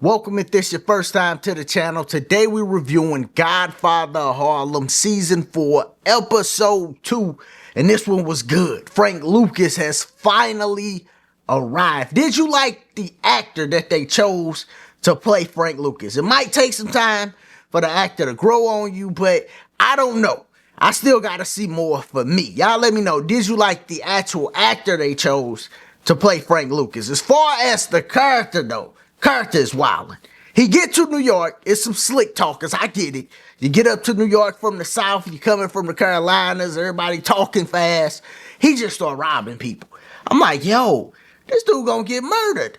Welcome if this your first time to the channel. Today we're reviewing Godfather of Harlem Season 4, Episode 2. And this one was good. Frank Lucas has finally arrived. Did you like the actor that they chose to play Frank Lucas? It might take some time for the actor to grow on you, but I don't know. I still gotta see more for me. Y'all let me know, did you like the actual actor they chose to play Frank Lucas? As far as the character though, character is wildin'. He get to New York, it's some slick talkers, I get it. You get up to New York from the South, you coming from the Carolinas, everybody talking fast. He just start robbing people. I'm like, yo, this dude gonna get murdered.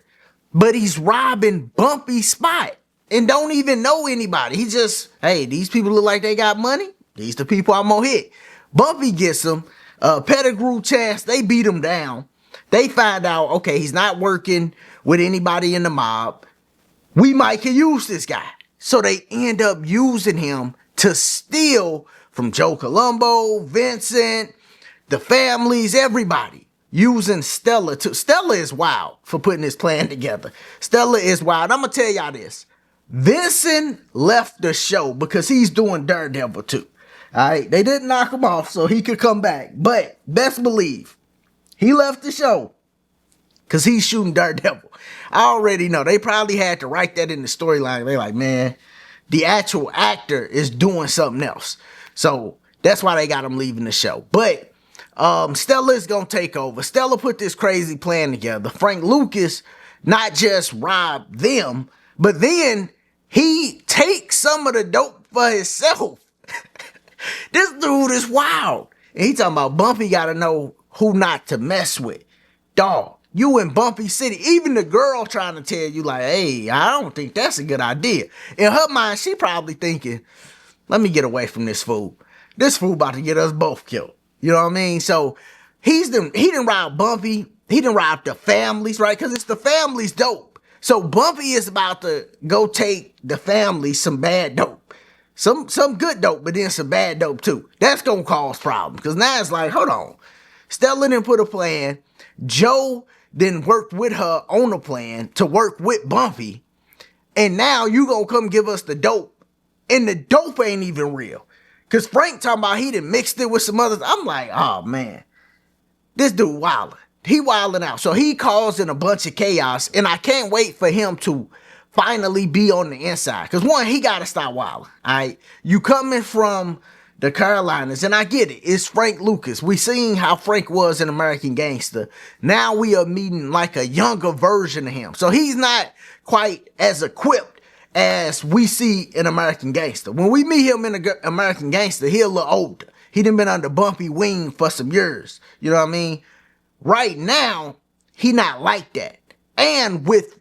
But he's robbing Bumpy's spot and don't even know anybody. He just, hey, these people look like they got money. These the people I'm gonna hit. Bumpy gets him, Pettigrew chance, they beat him down. They find out, okay, he's not working with anybody in the mob. We might can use this guy. So they end up using him to steal from Joe Colombo, Vincent, the families, everybody. Using Stella too. Stella is wild for putting this plan together. Stella is wild. I'm going to tell y'all this. Vincent left the show because he's doing Daredevil too. All right. They didn't knock him off so he could come back. But best believe he left the show because he's shooting Daredevil. I already know. They probably had to write that in the storyline. They're like, man, the actual actor is doing something else. So that's why they got him leaving the show. But Stella is going to take over. Stella put this crazy plan together. Frank Lucas not just robbed them, but then he takes some of the dope for himself. This dude is wild. And he talking about Bumpy got to know who not to mess with. Dog, you in Bumpy City. Even the girl trying to tell you like, hey, I don't think that's a good idea. In her mind, she probably thinking, let me get away from this fool. This fool about to get us both killed. You know what I mean? So he didn't rob Bumpy. He didn't rob the families, right? Because it's the family's dope. So Bumpy is about to go take the family some bad dope. Some good dope, but then some bad dope too. That's going to cause problems. Because now it's like, hold on. Stella didn't put a plan. Joe then worked with her on a plan to work with Bumpy. And now you going to come give us the dope. And the dope ain't even real. Because Frank talking about he done mixed it with some others. I'm like, oh man, this dude wildin'. He wildin' out. So he causing a bunch of chaos. And I can't wait for him to finally be on the inside. Because one, he got to stop wildin'. All right. You coming from the Carolinas, and I get it. It's Frank Lucas. We seen how Frank was in American Gangster. Now we are meeting like a younger version of him. So he's not quite as equipped as we see in American Gangster. When we meet him in American Gangster, he a little older. He done been under Bumpy wing for some years. You know what I mean? Right now, he not like that. And with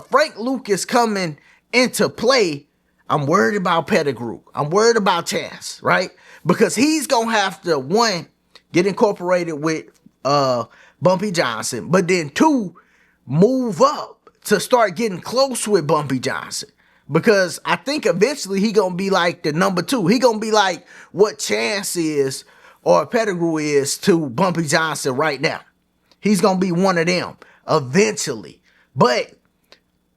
Frank Lucas coming into play, I'm worried about Pettigrew. I'm worried about Chance, right? Because he's going to have to, one, get incorporated with Bumpy Johnson, but then two, move up to start getting close with Bumpy Johnson. Because I think eventually he going to be like the number two. He going to be like what Chance is or Pettigrew is to Bumpy Johnson right now. He's going to be one of them eventually. But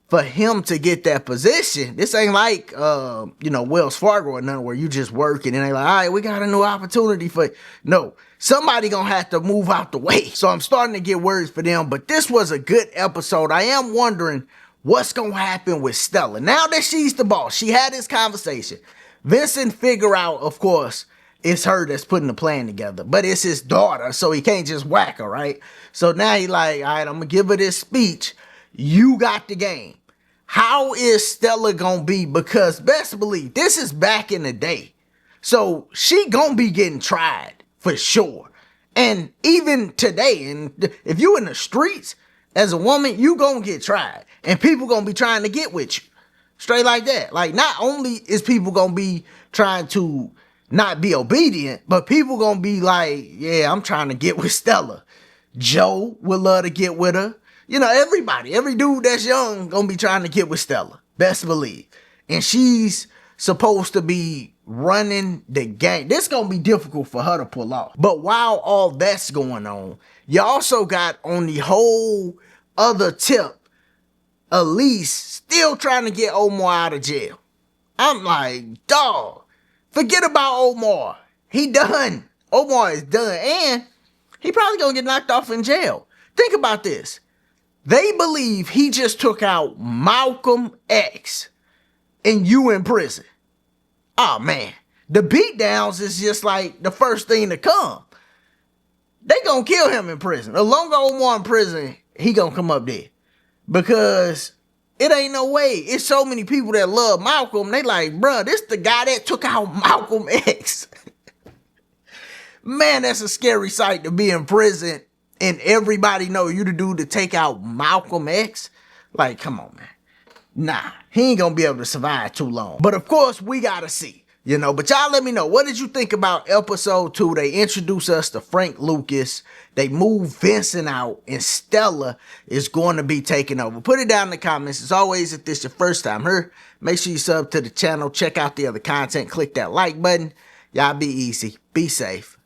for him to get that position, this ain't like, Wells Fargo or nothing where you just working and they like, all right, we got a new opportunity for, no, somebody gonna have to move out the way. So I'm starting to get worried for them, but this was a good episode. I am wondering what's gonna happen with Stella. Now that she's the boss, she had this conversation. Vincent figure out, of course, it's her that's putting the plan together, but it's his daughter, so he can't just whack her, right? So now he like, all right, I'm gonna give her this speech. You got the game. How is Stella gonna be? Because best believe, this is back in the day. So she gonna be getting tried for sure. And even today, and if you in the streets as a woman, you gonna get tried. And people gonna be trying to get with you. Straight like that. Like not only is people gonna be trying to not be obedient, but people gonna be like, yeah, I'm trying to get with Stella. Joe would love to get with her. You know, everybody, every dude that's young gonna be trying to get with Stella. Best believe. And she's supposed to be running the game. This gonna be difficult for her to pull off. But while all that's going on, you also got on the whole other tip, Elise still trying to get Omar out of jail. I'm like, dog, forget about Omar. He done. Omar is done. And he probably gonna get knocked off in jail. Think about this. They believe he just took out Malcolm X and you in prison. Oh man, the beatdowns is just like the first thing to come. They gonna kill him in prison. The longer Omar in prison, he gonna come up dead. Because it ain't no way. It's so many people that love Malcolm. They like, bruh, this the guy that took out Malcolm X. Man, that's a scary sight to be in prison and everybody know you the dude to take out Malcolm X. Like, come on, man. Nah, he ain't gonna be able to survive too long. But of course, we gotta see. But y'all let me know, what did you think about episode 2? They introduce us to Frank Lucas. They move Vincent out and Stella is going to be taking over. Put it down in the comments. As always, if this is your first time here, make sure you sub to the channel. Check out the other content. Click that like button. Y'all be easy. Be safe.